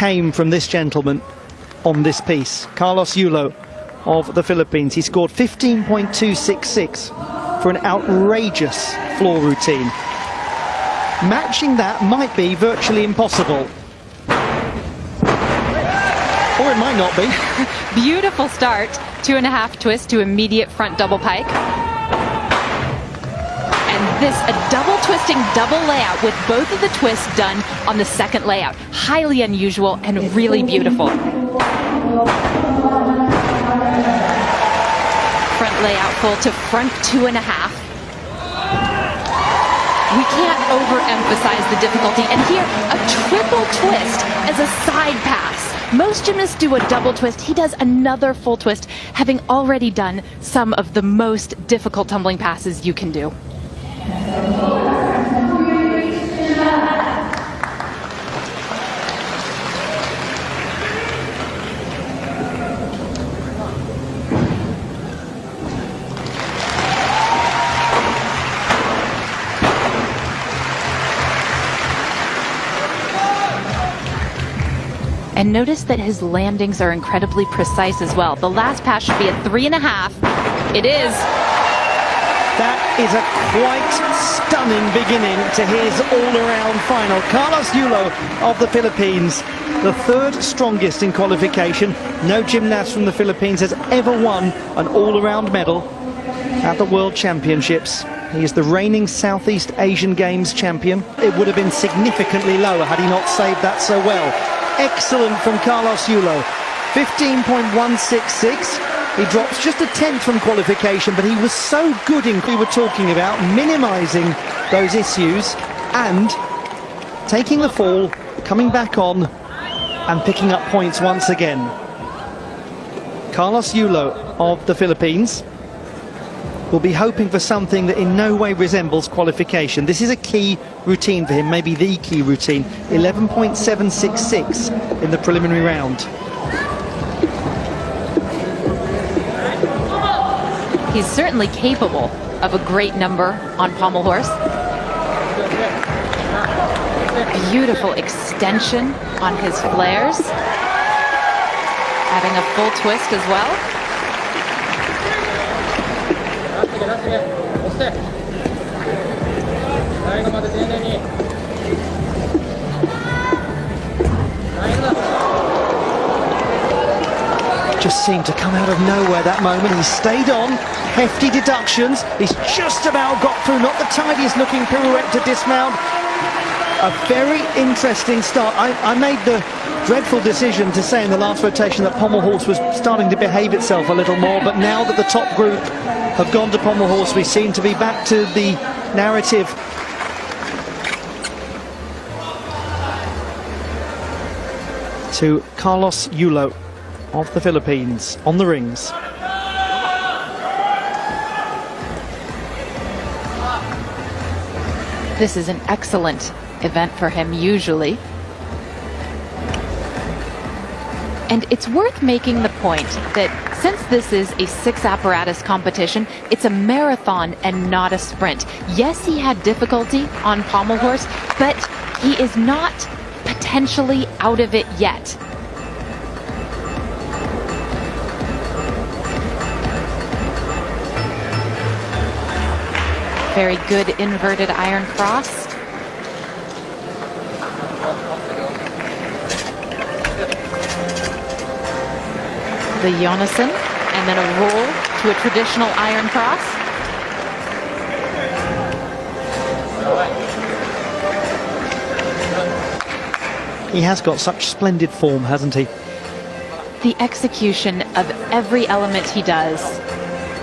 came from this gentleman on this piece, Carlos Yulo of the Philippines. He scored 15.266 for an outrageous floor routine. Matching that might be virtually impossible. Or it might not be. Beautiful start. 2.5 twist to immediate front double pike. And this, a double twisting double layout with both of the twists done on the second layout. Highly unusual and really beautiful. Front layout full to front 2.5. We can't overemphasize the difficulty. And here, a triple twist as a side pass. Most gymnasts do a double twist. He does another full twist, having already done some of the most difficult tumbling passes you can do. And notice that his landings are incredibly precise as well. The last pass should be a 3.5. It is. That is a quite stunning beginning to his all-around final. Carlos Yulo of the Philippines, the third strongest in qualification. No gymnast from the Philippines has ever won an all-around medal at the World Championships. He is the reigning Southeast Asian Games champion. It would have been significantly lower had he not saved that so well. Excellent from Carlos Yulo. 15.166. He drops just a tenth from qualification, but he was so good in, we were talking about, minimising those issues and taking the fall, coming back on and picking up points once again. Carlos Yulo of the Philippines will be hoping for something that in no way resembles qualification. This is a key routine for him, maybe the key routine. 11.766 in the preliminary round. He's certainly capable of a great number on pommel horse. Beautiful extension on his flares. Having a full twist as well. Just seemed to come out of nowhere that moment. He stayed on, hefty deductions. He's just about got through, not the tidiest looking pirouette to dismount. A very interesting start. I made the dreadful decision to say in the last rotation that pommel horse was starting to behave itself a little more, but now that the top group have gone to pommel horse, we seem to be back to the narrative. To Carlos Yulo of the Philippines on the rings. This is an excellent event for him usually. And it's worth making the point that since this is a 6-apparatus competition, it's a marathon and not a sprint. Yes, he had difficulty on pommel horse, but he is not potentially out of it yet. Very good inverted iron cross. The Jonasson, and then a roll to a traditional iron cross. He has got such splendid form, hasn't he? The execution of every element he does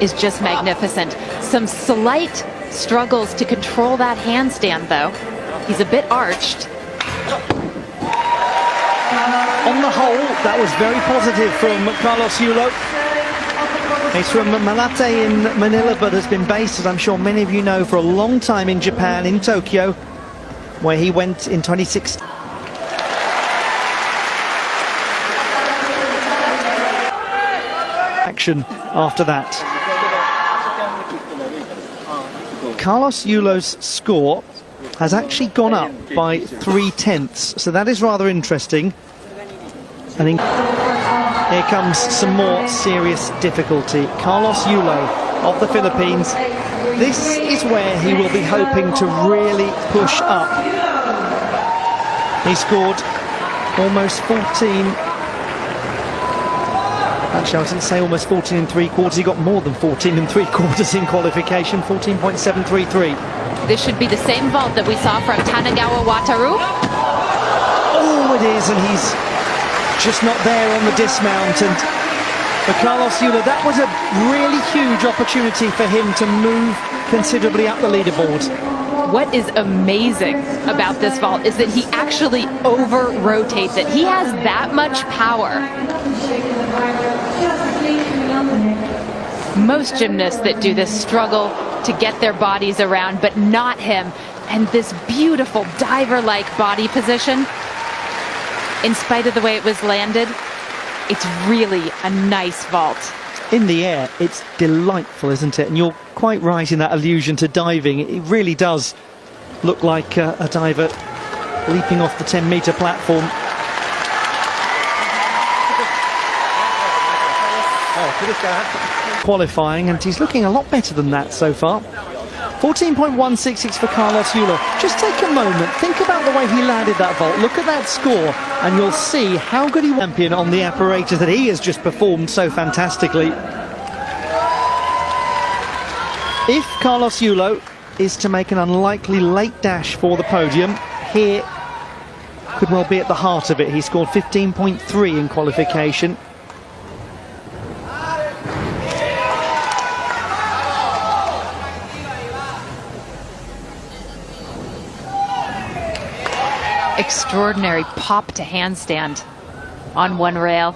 is just magnificent. Some slight struggles to control that handstand, though. He's a bit arched. On the whole, that was very positive from Carlos Yulo. He's from Malate in Manila, but has been based, as I'm sure many of you know, for a long time in Japan, in Tokyo, where he went in 2016. Action after that. Carlos Yulo's score has actually gone up by 0.3, so that is rather interesting. And here comes some more serious difficulty. Carlos Yulo of the Philippines. This is where he will be hoping to really push up. He scored almost 14. Actually, I shouldn't say almost 14 and 3/4. He got more than 14 and 3/4 in qualification, 14.733. This should be the same vault that we saw from Tanagawa Wataru. Oh, it is, and he's just not there on the dismount. And for Carlos Yulo, that was a really huge opportunity for him to move considerably up the leaderboard. What is amazing about this vault is that he actually over-rotates it. He has that much power. Most gymnasts that do this struggle to get their bodies around, but not him. And this beautiful diver-like body position, in spite of the way it was landed, it's really a nice vault. In the air, it's delightful, isn't it? And you're quite right in that allusion to diving. It really does look like a diver leaping off the 10-meter platform. Qualifying, and he's looking a lot better than that so far. 14.166 for Carlos Yulo. Just take a moment, think about the way he landed that vault, look at that score, and you'll see how good he was champion on the apparatus that he has just performed so fantastically. If Carlos Yulo is to make an unlikely late dash for the podium, here could well be at the heart of it. He scored 15.3 in qualification. Extraordinary pop to handstand on one rail.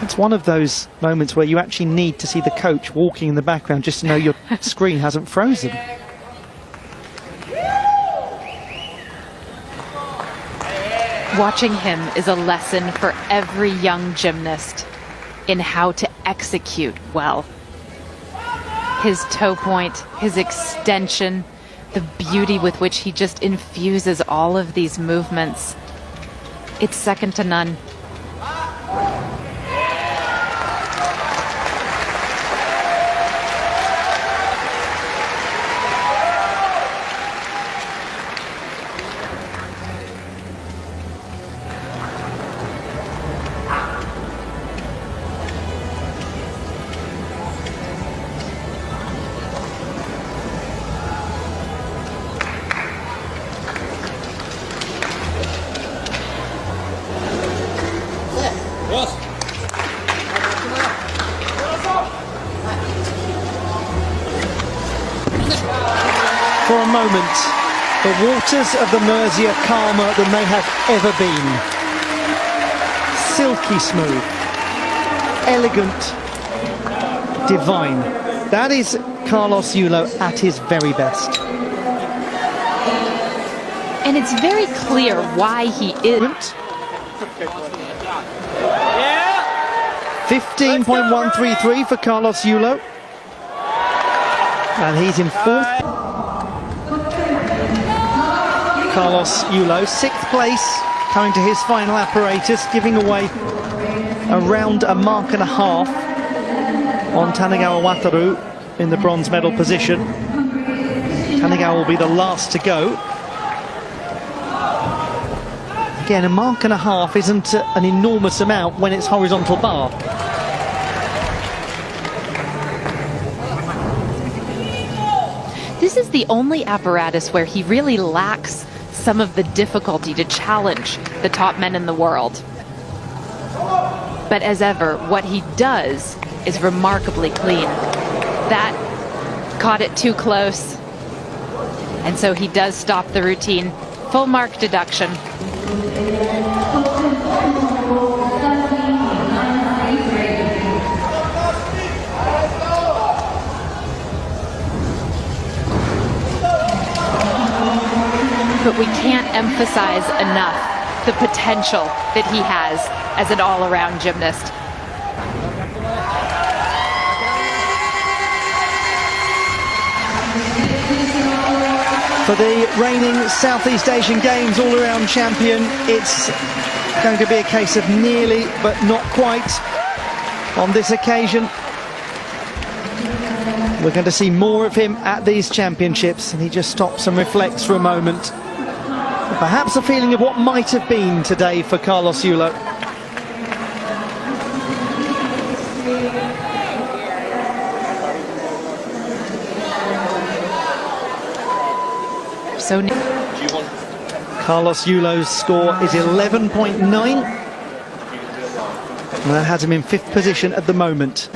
It's one of those moments where you actually need to see the coach walking in the background just to know your screen hasn't frozen. Watching him is a lesson for every young gymnast in how to execute well. His toe point, his extension, the beauty with which he just infuses all of these movements. It's second to none. For a moment, the waters of the Mersey are calmer than they have ever been. Silky smooth, elegant, divine. That is Carlos Yulo at his very best. And it's very clear why he is. 15.133 for Carlos Yulo. And he's in fourth. Carlos Yulo, 6th place, coming to his final apparatus, giving away around a mark and a half on Tanagawa Wataru in the bronze medal position. Tanagawa will be the last to go. Again, a mark and a half isn't an enormous amount when it's horizontal bar. This is the only apparatus where he really lacks some of the difficulty to challenge the top men in the world. But as ever, what he does is remarkably clean. That caught it too close. And so he does stop the routine. Full mark deduction. But we can't emphasize enough the potential that he has as an all-around gymnast. For the reigning Southeast Asian Games all-around champion, it's going to be a case of nearly but not quite on this occasion. We're going to see more of him at these championships, and he just stops and reflects for a moment. Perhaps a feeling of what might have been today for Carlos Yulo. So Carlos Yulo's score is 11.9. And that has him in 5th position at the moment.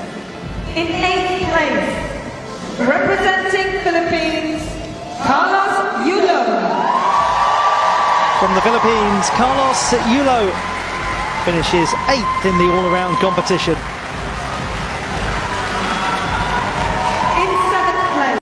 In 8th place, representing Philippines, Carlos Yulo. From the Philippines, Carlos Yulo finishes 8th in the all-around competition.